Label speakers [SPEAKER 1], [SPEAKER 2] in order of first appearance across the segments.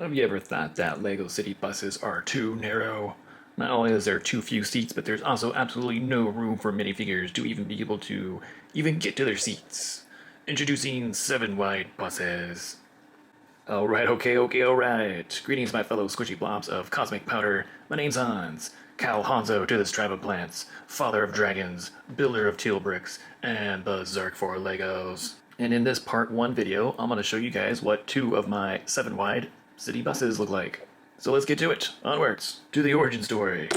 [SPEAKER 1] Have you ever thought that Lego City buses are too narrow? Not only is there too few seats, but there's also absolutely no room for minifigures to even be able to even get to their seats. Introducing 7 wide buses. Alright, alright. Greetings, my fellow squishy blobs of cosmic powder. My name's Hans, Cal Hanzo to this tribe of plants, father of dragons, builder of teal bricks, and berserk for Legos. And in this part 1 video, I'm going to show you guys what 2 of my 7 wide city buses look like. So let's get to it. Onwards to the origin story.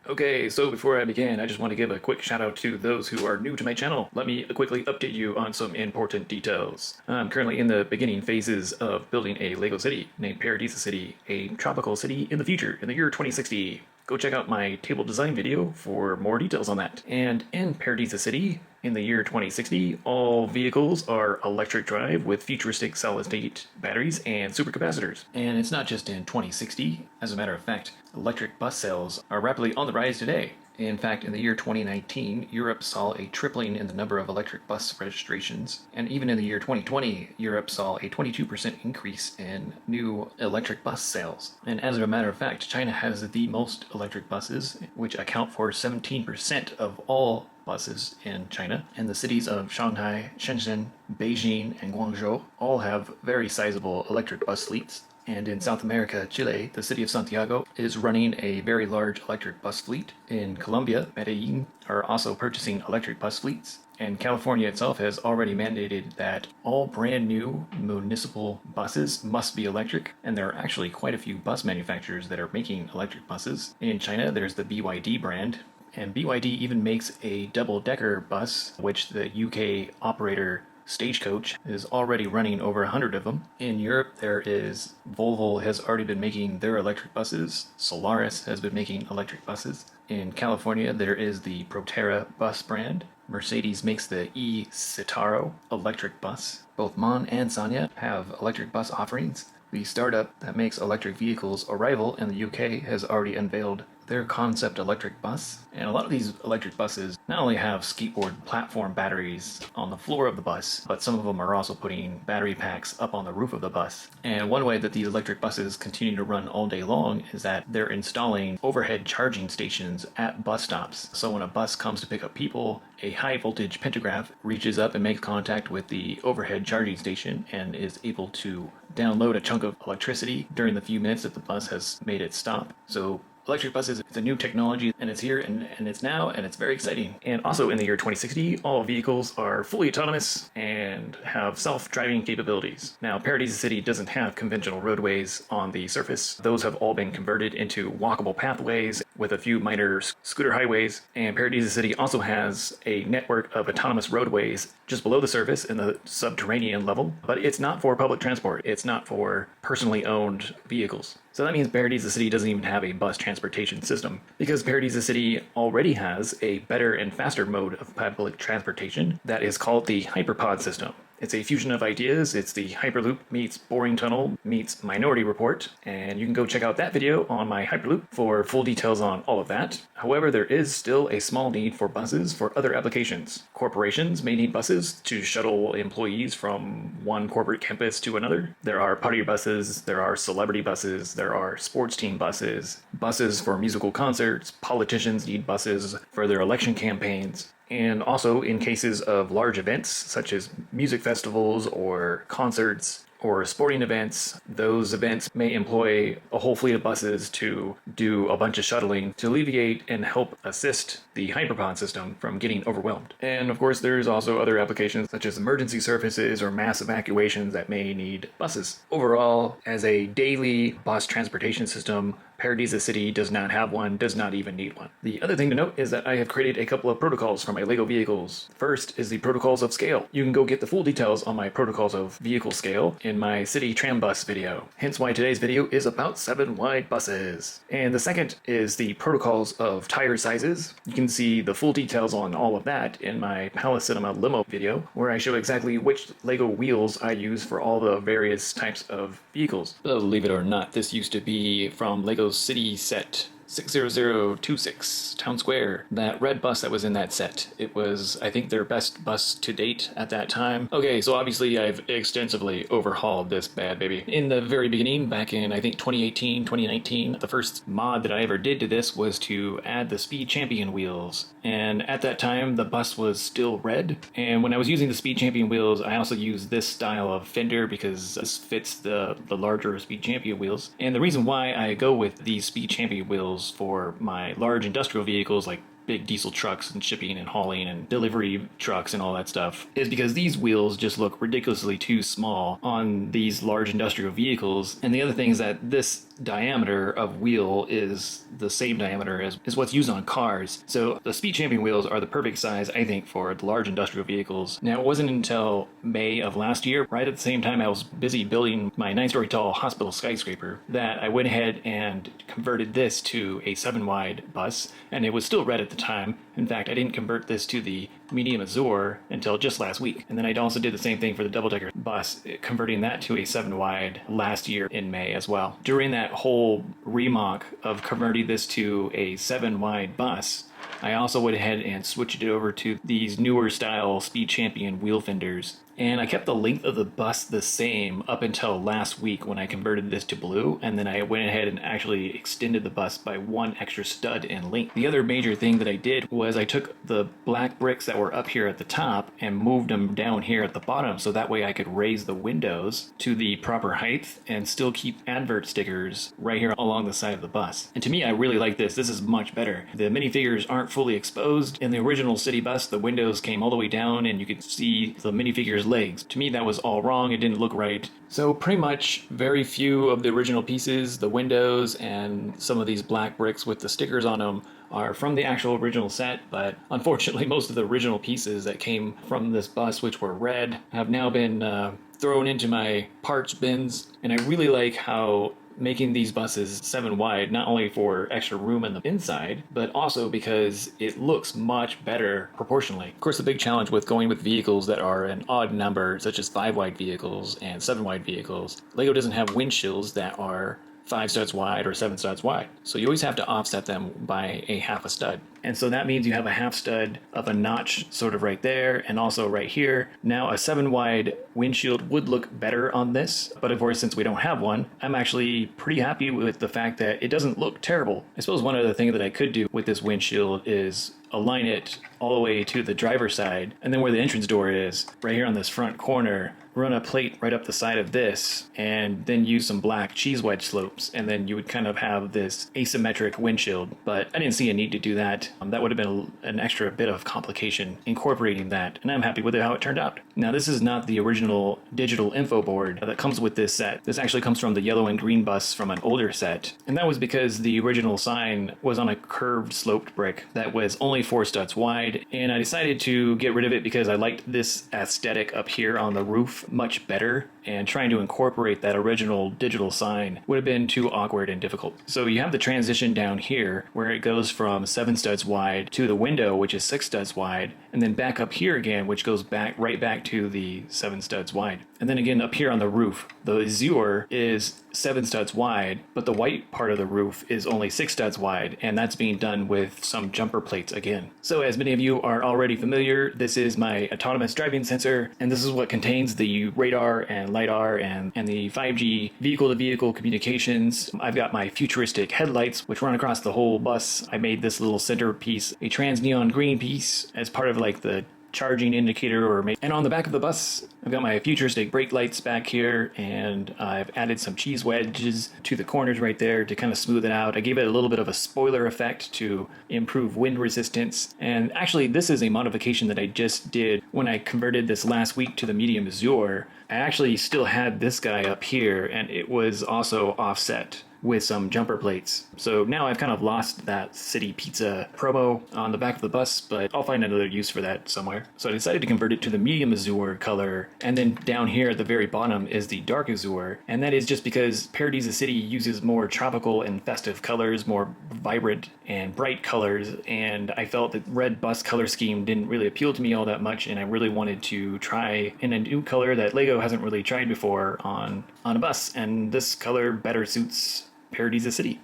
[SPEAKER 1] Okay, so before I begin, I just want to give a quick shout out to those who are new to my channel. Let me quickly update you on some important details. I'm currently in the beginning phases of building a Lego city named Paradisa City, a tropical city in the future, in the year 2060. Go check out my table design video for more details on that. And in Paradisa City, in the year 2060, all vehicles are electric drive with futuristic solid-state batteries and supercapacitors. And it's not just in 2060. As a matter of fact, electric bus sales are rapidly on the rise today. In fact, in the year 2019, Europe saw a tripling in the number of electric bus registrations. And even in the year 2020, Europe saw a 22% increase in new electric bus sales. And as a matter of fact, China has the most electric buses, which account for 17% of all buses in China. And the cities of Shanghai, Shenzhen, Beijing, and Guangzhou all have very sizable electric bus fleets. And in South America, Chile, the city of Santiago is running a very large electric bus fleet. In Colombia, Medellin are also purchasing electric bus fleets. And California itself has already mandated that all brand new municipal buses must be electric. And there are actually quite a few bus manufacturers that are making electric buses. In China, there's the BYD brand. And BYD even makes a double-decker bus, which the UK operator Stagecoach is already running over 100 of them. In Europe, there is Volvo has already been making their electric buses. Solaris has been making electric buses. In California, there is the Proterra bus brand. Mercedes makes the e-Citaro electric bus. Both MAN and Sanya have electric bus offerings. The startup that makes electric vehicles Arrival in the UK has already unveiled their concept electric bus. And a lot of these electric buses not only have skateboard platform batteries on the floor of the bus, but some of them are also putting battery packs up on the roof of the bus. And one way that these electric buses continue to run all day long is that they're installing overhead charging stations at bus stops. So when a bus comes to pick up people, a high voltage pantograph reaches up and makes contact with the overhead charging station and is able to download a chunk of electricity during the few minutes that the bus has made its stop. So electric buses, it's a new technology, and it's here, and it's now, and it's very exciting. And also in the year 2060, all vehicles are fully autonomous and have self-driving capabilities. Now, Paradisa City doesn't have conventional roadways on the surface. Those have all been converted into walkable pathways with a few minor scooter highways. And Paradisa City also has a network of autonomous roadways just below the surface in the subterranean level, but it's not for public transport. It's not for personally owned vehicles. So that means Paradisa City doesn't even have a bus transportation system, because Paradisa City already has a better and faster mode of public transportation that is called the Hyperpod system. It's a fusion of ideas. It's the Hyperloop meets Boring Tunnel meets Minority Report, and you can go check out that video on my Hyperloop for full details on all of that. However, there is still a small need for buses for other applications. Corporations may need buses to shuttle employees from one corporate campus to another. There are party buses, there are celebrity buses, there are sports team buses, buses for musical concerts. Politicians need buses for their election campaigns. And also in cases of large events, such as music festivals or concerts or sporting events, those events may employ a whole fleet of buses to do a bunch of shuttling to alleviate and help assist the Hyperpod system from getting overwhelmed. And of course, there's also other applications such as emergency services or mass evacuations that may need buses. Overall, as a daily bus transportation system, Paradisa City does not have one, does not even need one. The other thing to note is that I have created a couple of protocols for my LEGO vehicles. First is the protocols of scale. You can go get the full details on my protocols of vehicle scale in my city tram bus video. Hence why today's video is about 7 wide buses. And the second is the protocols of tire sizes. You can see the full details on all of that in my Palace Cinema limo video, where I show exactly which LEGO wheels I use for all the various types of vehicles. Believe it or not, this used to be from LEGO City set 60026 Town Square. That red bus that was in that set. It was, I think, their best bus to date at that time. Okay, so obviously I've extensively overhauled this bad baby. In the very beginning, back in, I think, 2018, 2019, the first mod that I ever did to this was to add the Speed Champion wheels. And at that time, the bus was still red. And when I was using the Speed Champion wheels, I also used this style of fender because this fits the larger Speed Champion wheels. And the reason why I go with these Speed Champion wheels for my large industrial vehicles like big diesel trucks and shipping and hauling and delivery trucks and all that stuff is because these wheels just look ridiculously too small on these large industrial vehicles. And the other thing is that this diameter of wheel is the same diameter as what's used on cars. So the Speed Champion wheels are the perfect size, I think, for the large industrial vehicles. Now, it wasn't until May of last year, right at the same time I was busy building my 9-story tall hospital skyscraper, that I went ahead and converted this to a 7-wide bus, and it was still red at the time. In fact, I didn't convert this to the medium Azure until just last week. And then I also did the same thing for the double-decker bus, converting that to a 7-wide last year in May as well. During that whole reMOC of converting this to a 7-wide bus, I also went ahead and switched it over to these newer style Speed Champion wheel fenders. And I kept the length of the bus the same up until last week when I converted this to blue, and then I went ahead and actually extended the bus by 1 extra stud in length. The other major thing that I did was I took the black bricks that were up here at the top and moved them down here at the bottom, so that way I could raise the windows to the proper height and still keep advert stickers right here along the side of the bus. And to me, I really like this. This is much better. The minifigures aren't fully exposed. In the original city bus, the windows came all the way down and you could see the minifigures' legs. To me, that was all wrong. It didn't look right. So pretty much very few of the original pieces, the windows and some of these black bricks with the stickers on them, are from the actual original set, but unfortunately most of the original pieces that came from this bus, which were red, have now been thrown into my parts bins. And I really like how making these buses 7-wide, not only for extra room in the inside, but also because it looks much better proportionally. Of course, the big challenge with going with vehicles that are an odd number, such as 5-wide vehicles and 7-wide vehicles, Lego doesn't have windshields that are 5 studs wide or 7 studs wide. So you always have to offset them by a half a stud. And so that means you have a half stud of a notch sort of right there and also right here. Now a 7-wide windshield would look better on this, but of course since we don't have one, I'm actually pretty happy with the fact that it doesn't look terrible. I suppose one other thing that I could do with this windshield is align it all the way to the driver's side, and then where the entrance door is, right here on this front corner, run a plate right up the side of this, and then use some black cheese wedge slopes, and then you would kind of have this asymmetric windshield. But I didn't see a need to do that. That would have been an extra bit of complication incorporating that, and I'm happy with how it turned out. Now, this is not the original digital info board that comes with this set. This actually comes from the yellow and green bus from an older set, and that was because the original sign was on a curved sloped brick that was only 4 studs wide, and I decided to get rid of it because I liked this aesthetic up here on the roof much better, and trying to incorporate that original digital sign would have been too awkward and difficult. So you have the transition down here where it goes from 7 studs wide to the window, which is 6 studs wide, and then back up here again, which goes back right back to the 7 studs wide. And then again up here on the roof, the Azure is 7 studs wide, but the white part of the roof is only 6 studs wide, and that's being done with some jumper plates again. So as many of you are already familiar, this is my autonomous driving sensor, and this is what contains the radar and LiDAR and the 5G vehicle-to-vehicle communications. I've got my futuristic headlights, which run across the whole bus. I made this little center piece a trans neon green piece as part of like the charging indicator, and on the back of the bus I've got my futuristic brake lights back here, and I've added some cheese wedges to the corners right there to kind of smooth it out. I gave it a little bit of a spoiler effect to improve wind resistance, and actually this is a modification that I just did when I converted this last week to the medium Azure. I actually still had this guy up here, and it was also offset with some jumper plates. So now I've kind of lost that city pizza promo on the back of the bus, but I'll find another use for that somewhere. So I decided to convert it to the medium Azure color, and then down here at the very bottom is the dark Azure, and that is just because Paradisa City uses more tropical and festive colors, more vibrant and bright colors, and I felt that red bus color scheme didn't really appeal to me all that much, and I really wanted to try in a new color that Lego hasn't really tried before on a bus, and this color better suits Paradisa City.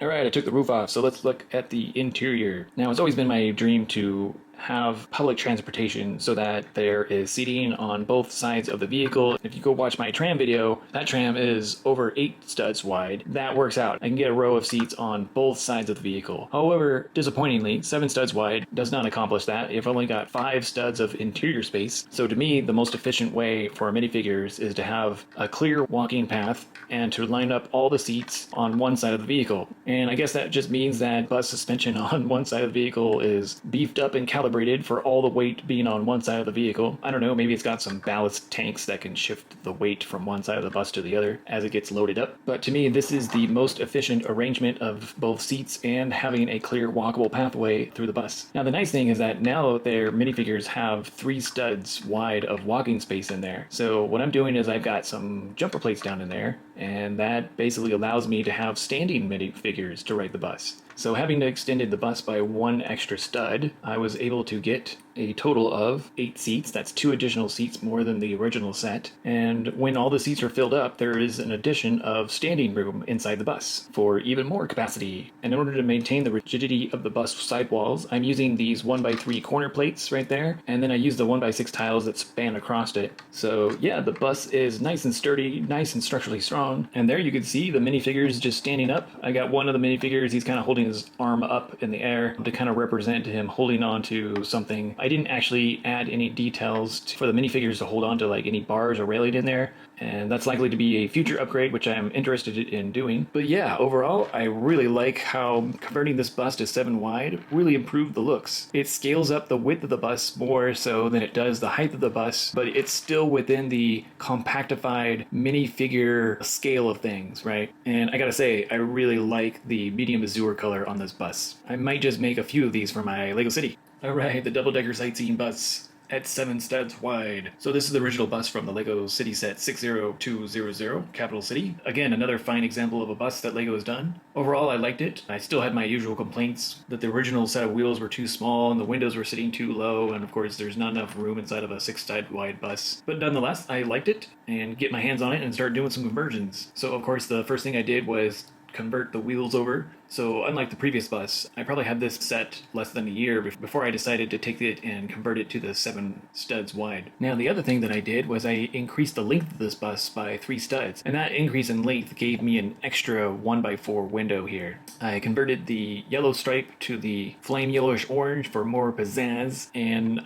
[SPEAKER 1] Alright, I took the roof off, so let's look at the interior. Now, it's always been my dream to have public transportation so that there is seating on both sides of the vehicle. If you go watch my tram video, that tram is over 8 studs wide. That works out. I can get a row of seats on both sides of the vehicle. However, disappointingly, 7 studs wide does not accomplish that. You've only got 5 studs of interior space. So to me, the most efficient way for minifigures is to have a clear walking path and to line up all the seats on one side of the vehicle. And I guess that just means that bus suspension on one side of the vehicle is beefed up and calibrated for all the weight being on one side of the vehicle. I don't know, maybe it's got some ballast tanks that can shift the weight from one side of the bus to the other as it gets loaded up. But to me, this is the most efficient arrangement of both seats and having a clear walkable pathway through the bus. Now, the nice thing is that now their minifigures have 3 studs wide of walking space in there. So what I'm doing is I've got some jumper plates down in there, and that basically allows me to have standing minifigures to ride the bus. So having extended the bus by 1 extra stud, I was able to get a total of 8 seats. That's 2 additional seats more than the original set. And when all the seats are filled up, there is an addition of standing room inside the bus for even more capacity. And in order to maintain the rigidity of the bus sidewalls, I'm using these 1x3 corner plates right there. And then I use the 1x6 tiles that span across it. So yeah, the bus is nice and sturdy, nice and structurally strong. And there you can see the minifigures just standing up. I got one of the minifigures, he's kind of holding his arm up in the air to kind of represent him holding on to something. I didn't actually add any details for the minifigures to hold on to, like any bars or railing in there, and that's likely to be a future upgrade, which I am interested in doing. But yeah, overall, I really like how converting this bus to 7 wide really improved the looks. It scales up the width of the bus more so than it does the height of the bus, but it's still within the compactified minifigure scale of things, right? And I gotta say, I really like the medium azure color on this bus. I might just make a few of these for my Lego City. Alright, the double-decker sightseeing bus at 7 studs wide. So this is the original bus from the Lego City set 60200, Capital City. Again, another fine example of a bus that Lego has done. Overall, I liked it. I still had my usual complaints that the original set of wheels were too small and the windows were sitting too low, and of course there's not enough room inside of a 6 stud wide bus. But nonetheless, I liked it and get my hands on it and start doing some conversions. So of course the first thing I did was convert the wheels over. So unlike the previous bus, I probably had this set less than a year before I decided to take it and convert it to the 7 studs wide. Now the other thing that I did was I increased the length of this bus by 3 studs, and that increase in length gave me an extra 1x4 window here. I converted the yellow stripe to the flame yellowish orange for more pizzazz, and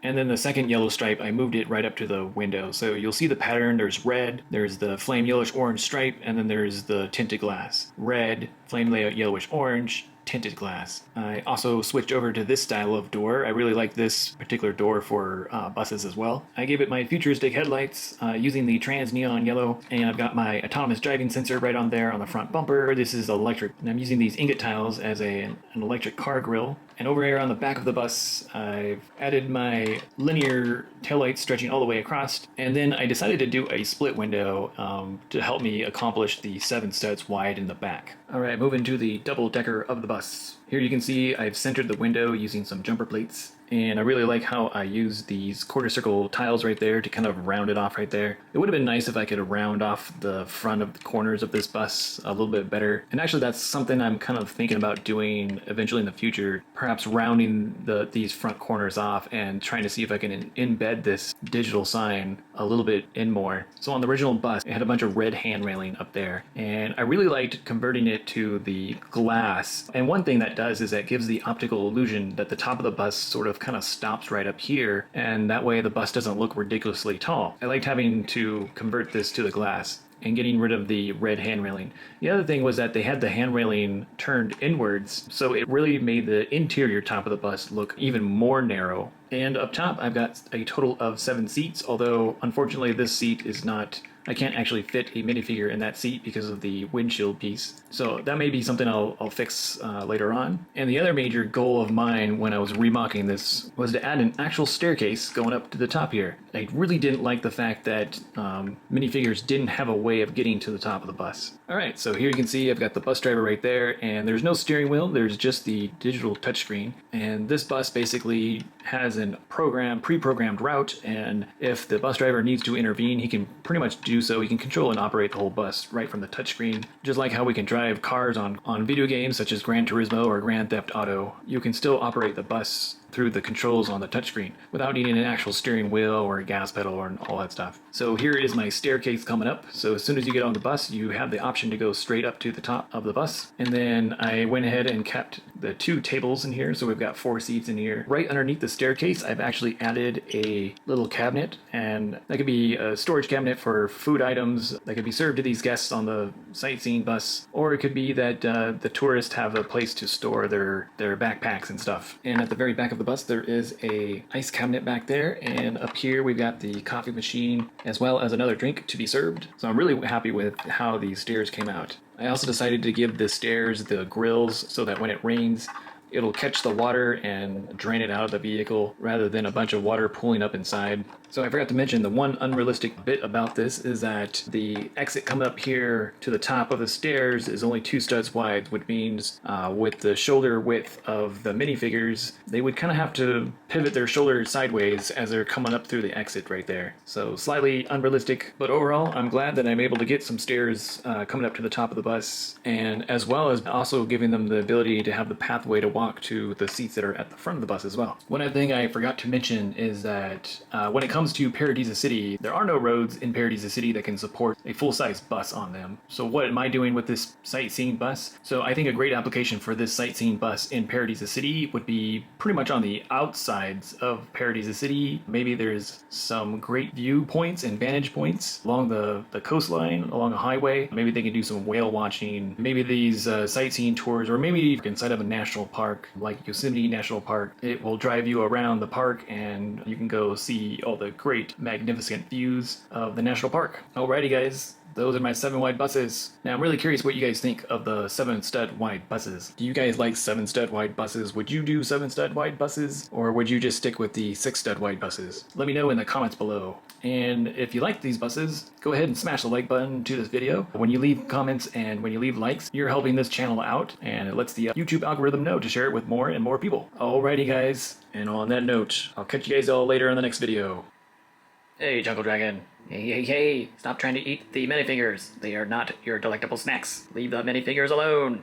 [SPEAKER 1] then the second yellow stripe, I moved it right up to the window. So you'll see the pattern. There's red, there's the flame yellowish orange stripe, and then there's the tinted glass. Red, flame yellowish orange, tinted glass. I also switched over to this style of door. I really like this particular door for buses as well. I gave it my futuristic headlights using the trans neon yellow, and I've got my autonomous driving sensor right on there on the front bumper. This is electric, and I'm using these ingot tiles as an electric car grille. And over here on the back of the bus, I've added my linear taillights stretching all the way across. And then I decided to do a split window to help me accomplish the 7 studs wide in the back. All right, moving to the double decker of the bus. Here you can see I've centered the window using some jumper plates. And I really like how I use these quarter circle tiles right there to kind of round it off right there. It would have been nice if I could round off the front of the corners of this bus a little bit better. And actually that's something I'm kind of thinking about doing eventually in the future. Perhaps rounding these front corners off and trying to see if I can embed this digital sign a little bit in more. So on the original bus, it had a bunch of red hand railing up there. And I really liked converting it to the glass. And one thing that does is that gives the optical illusion that the top of the bus sort of kind of stops right up here, and that way the bus doesn't look ridiculously tall. I liked having to convert this to the glass and getting rid of the red hand railing. The other thing was that they had the hand railing turned inwards, so it really made the interior top of the bus look even more narrow. And up top, I've got a total of 7 seats, although unfortunately this seat is not, I can't actually fit a minifigure in that seat because of the windshield piece. So that may be something I'll fix later on. And the other major goal of mine when I was reMOCing this was to add an actual staircase going up to the top here. I really didn't like the fact that minifigures didn't have a way way of getting to the top of the bus. Alright, so here you can see I've got the bus driver right there, and there's no steering wheel, there's just the digital touchscreen. And this bus basically has a pre-programmed route, and if the bus driver needs to intervene, he can pretty much do so. He can control and operate the whole bus right from the touchscreen. Just like how we can drive cars on video games such as Gran Turismo or Grand Theft Auto, you can still operate the bus through the controls on the touchscreen without needing an actual steering wheel or a gas pedal or all that stuff. So here is my staircase coming up. So as soon as you get on the bus, you have the option to go straight up to the top of the bus. And then I went ahead and kept the 2 tables in here. So we've got 4 seats in here. Right underneath the staircase, I've actually added a little cabinet, and that could be a storage cabinet for food items that could be served to these guests on the sightseeing bus, or it could be that the tourists have a place to store their backpacks and stuff. And at the very back of the bus, there is a ice cabinet back there, and up here we've got the coffee machine as well as another drink to be served. So I'm really happy with how these stairs came out. I also decided to give the stairs the grills so that when it rains, it'll catch the water and drain it out of the vehicle rather than a bunch of water pooling up inside. So I forgot to mention, the one unrealistic bit about this is that the exit coming up here to the top of the stairs is only 2 studs wide, which means with the shoulder width of the minifigures, they would kind of have to pivot their shoulders sideways as they're coming up through the exit right there. So slightly unrealistic, but overall I'm glad that I'm able to get some stairs coming up to the top of the bus, and as well as also giving them the ability to have the pathway to walk to the seats that are at the front of the bus as well. One other thing I forgot to mention is that when it comes to Paradisa City, there are no roads in Paradisa City that can support a full-size bus on them. So what am I doing with this sightseeing bus? So I think a great application for this sightseeing bus in Paradisa City would be pretty much on the outsides of Paradisa City. Maybe there's some great viewpoints and vantage points along the coastline, along a highway. Maybe they can do some whale watching. Maybe these sightseeing tours, or maybe inside of a national park like Yosemite National Park. It will drive you around the park and you can go see all the great magnificent views of the national park. Alrighty guys, those are my 7 wide buses. Now I'm really curious what you guys think of the 7 stud wide buses. Do you guys like 7 stud wide buses? Would you do 7 stud wide buses, or would you just stick with the 6 stud wide buses? Let me know in the comments below. And if you like these buses, go ahead and smash the like button to this video. When you leave comments and when you leave likes, you're helping this channel out, and it lets the YouTube algorithm know to share it with more and more people. Alrighty guys, and on that note, I'll catch you guys all later in the next video. Hey, Jungle Dragon. Hey, stop trying to eat the minifigures. They are not your delectable snacks. Leave the minifigures alone.